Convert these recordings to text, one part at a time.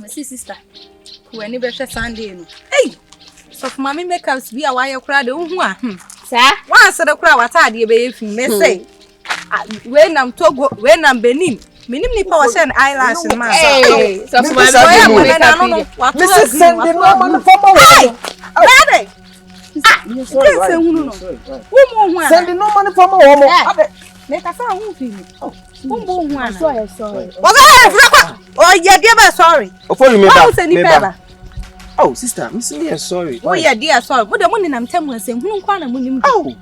sister. When you better Sunday. Hey! So for mommy make us be a wire crowd. Sir, once the crowd was had you be say. When I'm Togo, when I'm Benin. Minimum power send eyelash and man. Hey, so for my Mrs. Sandy, no man for Sandy, no money for more. Make us sound feeling. Oh, sorry. Oh, yeah, dear, sorry. Oh, sister, Miss Lee, sorry. Oh, yeah, dear, sorry. What the money I'm telling you, saying, who can't win. Oh,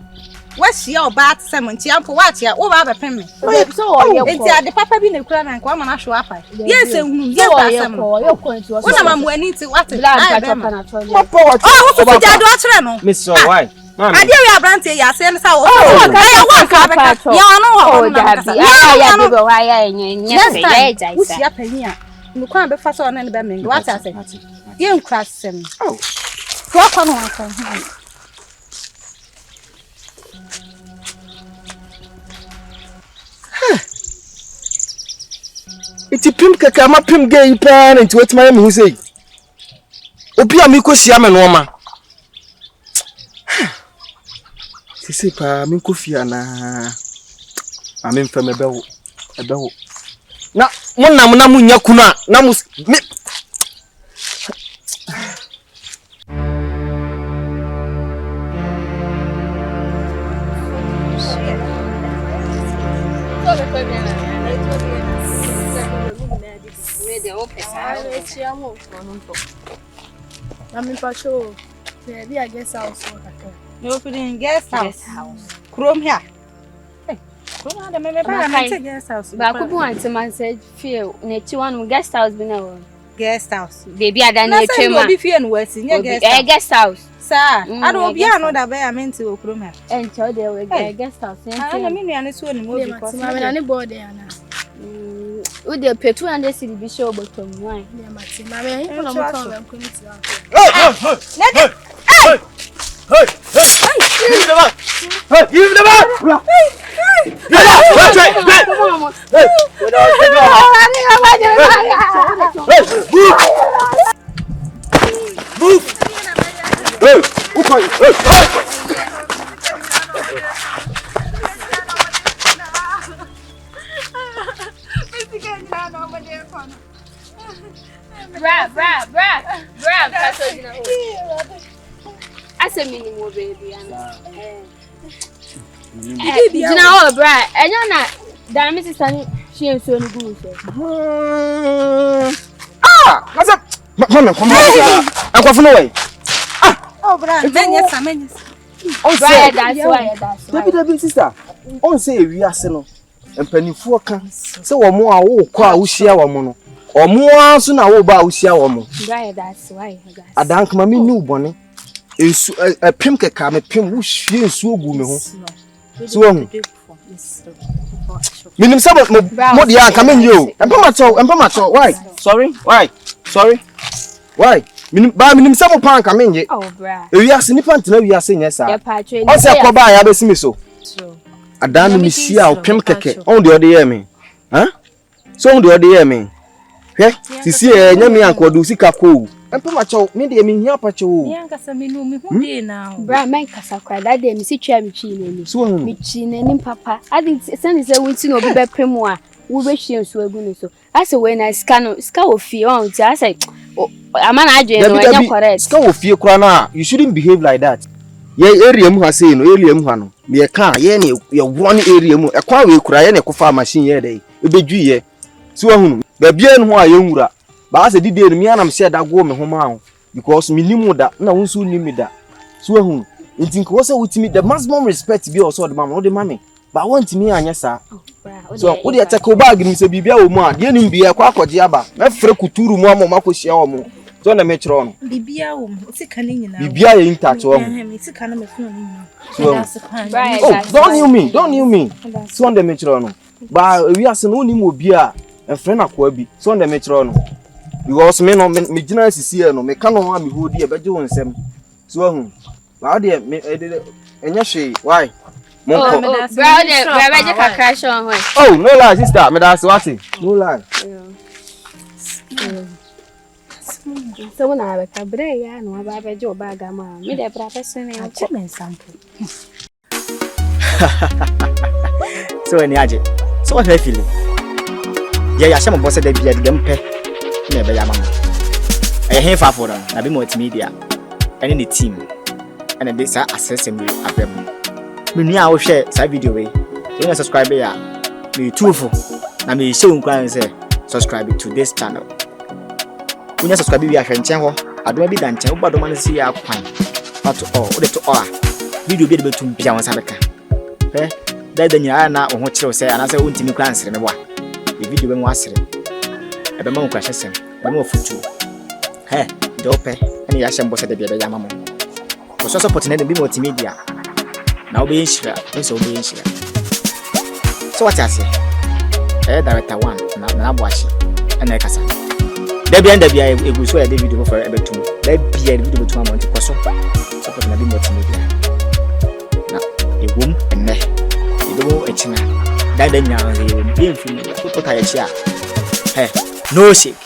what's your bad salmon? For what you over the payment? So, it's the papa being a crown and come and show up. Yes, yes, what am I winning to what? Oh, Miss, why? I dear your branch, yes, and so. Oh, you can't be fast on any bemming. What I say? You class him. Oh, walk on one. It's a pimp kama pimp gay pan into what my who say. Opia miko siama noma. Sisi pa miko fiana. Amen fam ebe na monna na munya kuna na mus I'm patrol. Maybe I guess house. You opening guest house. Chrome here. Hey, Chrome the maybe I guest house. But I could want to man said feel next one guest house be now. Guest house. Baby I done nature man. Be fear and worse in your guest house. Sir, I don't be another way I meant to Chrome here. And so there we guest house. I mean I need to move because I'm on any board there now. Would the pay 200 cedi be show bottom wine? Yeah, Martin. Mammy, I'm going to come to I said minimum baby and you know bra and you're not damn Mrs. Sunny she ain't so good. What's up? Come on. I'm going away. Oh, bra, then oh, that's why Debbie, sister. On say we are selling. And penny for can so more oh qua who share one mono. Or more soon I will bow share one more. That's why I dank mammy new bonnet. Is a pimp come a pimp who she is so good. So, Minim some of what they are coming you. And Pamato, why? Sorry? Why? Minim some pan coming ye. Oh, bra. We are snipping to know we are saying yes, sir. I say, Koba, I have a simiso. I done me see our pimp keke on the other year, me. Huh? So on the other year, me. Okay? See, Yami uncle do see Kaku. And Pamato, maybe I mean, here, Pacho. Yanka, me know me who did now. Bra, man, Casacra, that day, Missy Chamichin, so Michin and Papa. I think San is a winter of the Bepremois. We wish you so good. So I said, when I scan fear on, I say, oh, I'm an agent, correct. Scow fear, Crana, you shouldn't behave like that. Ye area has seen, Arium Hano. Me a car, ye, your one area, a car will cry and a coffee machine ye day. It be G. So, the bien who I young, but as I did, me and I'm said that woman home because me knew that no one soon knew me that. So, you think also with me the maximum respect to be also the mamma or the mammy. But I want me and yes, sir. So, what do you take a bag and say, Bibia or more? Didn't be a quack or diaba. My friend could two Mamma Marco Shiamo. Don't a metron. Bibia, it's a canning. Bibia in touch on him. It's a kind of phone. Don't you mean? So on the metron. But we are some only more beer and friend of Quabi. So on the metron. You also may not make generous here, no, make no one who dear, but you want some. So, how dear, and yes, why? Oh, crash on. Oh, no lie, sister, me that's what it. No lie. So when I have a break, I know about a job bag. Me the profession and comment sample. So any agent. So what are you feeling? Yeah, some of us said they be at them pay. Never yamama. I hear far for them. I be multimedia. And in the team. And a bit assessing me at them. Me I will share side video way. So you subscribe here. Me too for. Na me show and say subscribe to this channel. When you subscribe we are channel. I don't be done channel, but don't want to see our point. Not to all, to all. Video be able to be on Sabeka. Eh? That then you are now on what you say, and I say, won't you answer me? The video when was it? A bemo crashes him, a more for two. Hey, dope, and the Asian boss at the baby Yamamo. Was also putting in the multimedia. Now being sure, and so being sure. So what I say? Director one, now watch it, and I can say. There be a good swear the video for every two. There be a video to Monte Cosso. Suppose to be multimedia. Now, a womb and neck. You don't a china. That then you will be in front of the chair. Hey, no shake.